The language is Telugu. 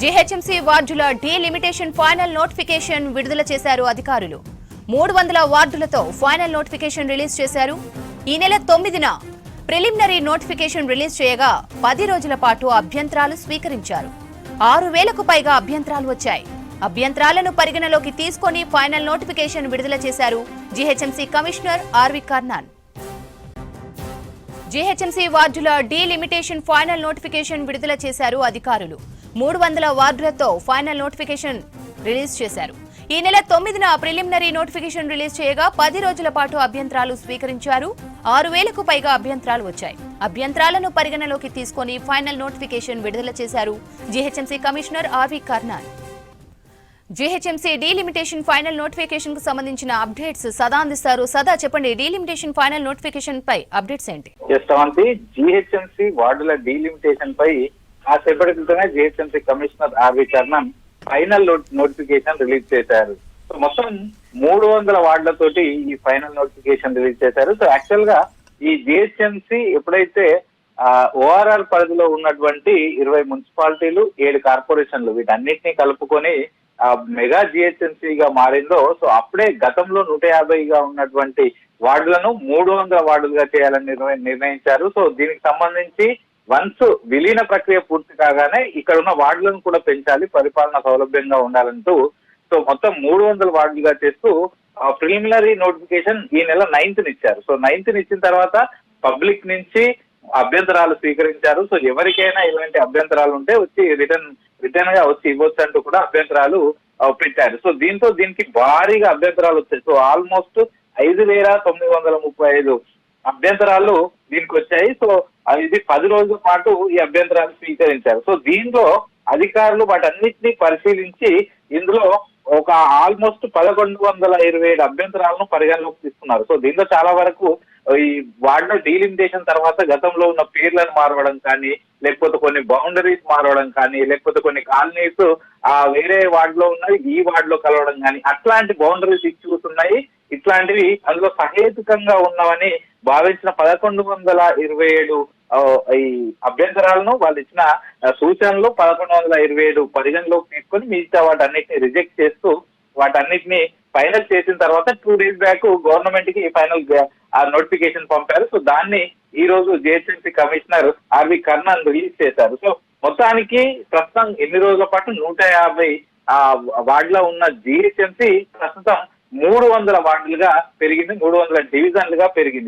జీహెచ్ఎంసీ వార్డుల డీలిమిటేషన్ ఫైనల్ నోటిఫికేషన్ విడుదల చేశారు అధికారులు. 300 వార్డులతో ఫైనల్ నోటిఫికేషన్ రిలీజ్ చేశారు. ఈ నెల 9న ప్రిలిమినరీ నోటిఫికేషన్ రిలీజ్ చేయగా 10 రోజుల పాటు అభ్యంతరాలు స్వీకరించారు. 6000కు పైగా అభ్యంతరాలు వచ్చాయి. అభ్యంతరాలను పరిగణలోకి తీసుకొని ఫైనల్ నోటిఫికేషన్ విడుదల చేశారు GHMC commissioner RV Karnan. GHMC వార్డుల డీలిమిటేషన్ ఫైనల్ నోటిఫికేషన్ విడుదల చేశారు అధికారులు. 300 వార్డులతో ఫైనల్ నోటిఫికేషన్ రిలీజ్ చేశారు. ఈ నెల 9న ప్రిలిమినరీ నోటిఫికేషన్ రిలీజ్ చేయగా 10 రోజుల పాటు అభ్యంతరాలు స్వీకరించారు. 6000కు పైగా అభ్యంతరాలు వచ్చాయి. అభ్యంతరాలను పరిగణలోకి తీసుకొని ఫైనల్ నోటిఫికేషన్ విడుదల చేశారు GHMC commissioner RV Karnan. GHMC delimitation final notification కు సంబంధించిన అప్డేట్స్ సదా అందిస్తారు. సదా చెప్పండి, డీలిమిటేషన్ ఫైనల్ నోటిఫికేషన్ పై అప్డేట్స్ ఏంటి? జీహెచ్ఎంసీ వార్డుల డీలిమిటేషన్ పై కాసేపటి క్రితమే GHMC commissioner RV Karnan final notification release చేశారు. సో మొత్తం 300 వార్డులతోటి ఈ ఫైనల్ నోటిఫికేషన్ రిలీజ్ చేశారు. సో యాక్చువల్ గా ఈ జీహెచ్ఎంసీ ఎప్పుడైతే ఓఆర్ఆర్ పరిధిలో ఉన్నటువంటి 20 మున్సిపాలిటీలు 7 కార్పొరేషన్లు వీటన్నిటిని కలుపుకొని మెగా జిహెచ్ఎంసీగా మారిందో, సో అప్పుడే గతంలో 150గా ఉన్నటువంటి వార్డులను 300 వార్డులుగా చేయాలని నిర్ణయించారు. సో దీనికి సంబంధించి వన్స్ విలీన ప్రక్రియ పూర్తి కాగానే ఇక్కడ ఉన్న వార్డులను కూడా పెంచాలి, పరిపాలన సౌలభ్యంగా ఉండాలంటూ సో మొత్తం 300 వార్డులుగా చేస్తూ ప్రిలిమినరీ నోటిఫికేషన్ ఈ నెల 9th ఇచ్చారు. సో 9th ఇచ్చిన తర్వాత పబ్లిక్ నుంచి అభ్యంతరాలు స్వీకరించారు. సో ఎవరికైనా ఇలాంటి అభ్యంతరాలు ఉంటే వచ్చి రిటర్న్ గా వచ్చి ఇవ్వచ్చు అంటూ కూడా అభ్యంతరాలు పెట్టారు. సో దీనికి భారీగా అభ్యంతరాలు వచ్చాయి. సో ఆల్మోస్ట్ 5935 అభ్యంతరాలు దీనికి వచ్చాయి. సో ఇది 10 రోజుల పాటు ఈ అభ్యంతరాలు స్వీకరించారు. సో దీంట్లో అధికారులు వాటన్నిటిని పరిశీలించి ఇందులో ఒక ఆల్మోస్ట్ 1127 అభ్యంతరాలను పరిగణలోకి తీసుకున్నారు. సో దీంట్లో చాలా వరకు ఈ వార్డుల డీలిమిటేషన్ తర్వాత గతంలో ఉన్న పేర్లను మారవడం కానీ, లేకపోతే కొన్ని బౌండరీస్ మారవడం కానీ, లేకపోతే కొన్ని కాలనీస్ వేరే వార్డులో ఉన్నాయి ఈ వార్డులో కలవడం కానీ, అట్లాంటి బౌండరీస్ ఇష్యూస్ ఉన్నాయి. ఇట్లాంటివి అందులో సహేతుకంగా ఉన్నామని భావించిన 1127 ఈ అభ్యంతరాలను వాళ్ళు ఇచ్చిన సూచనలు 1127 పరిగణలోకి తీసుకొని మిగతా వాటన్నిటిని రిజెక్ట్ చేస్తూ వాటన్నిటిని ఫైనల్ చేసిన తర్వాత 2 days బ్యాక్ గవర్నమెంట్ కి ఫైనల్ నోటిఫికేషన్ పంపారు. సో దాన్ని ఈ రోజు GHMC commissioner RV Karnan release చేశారు. సో మొత్తానికి ప్రస్తుతం ఎన్ని రోజుల పాటు 150 వార్డులో ఉన్న జిహెచ్ఎంసీ ప్రస్తుతం 300 వార్డులుగా పెరిగింది, 300 డివిజన్లుగా పెరిగింది.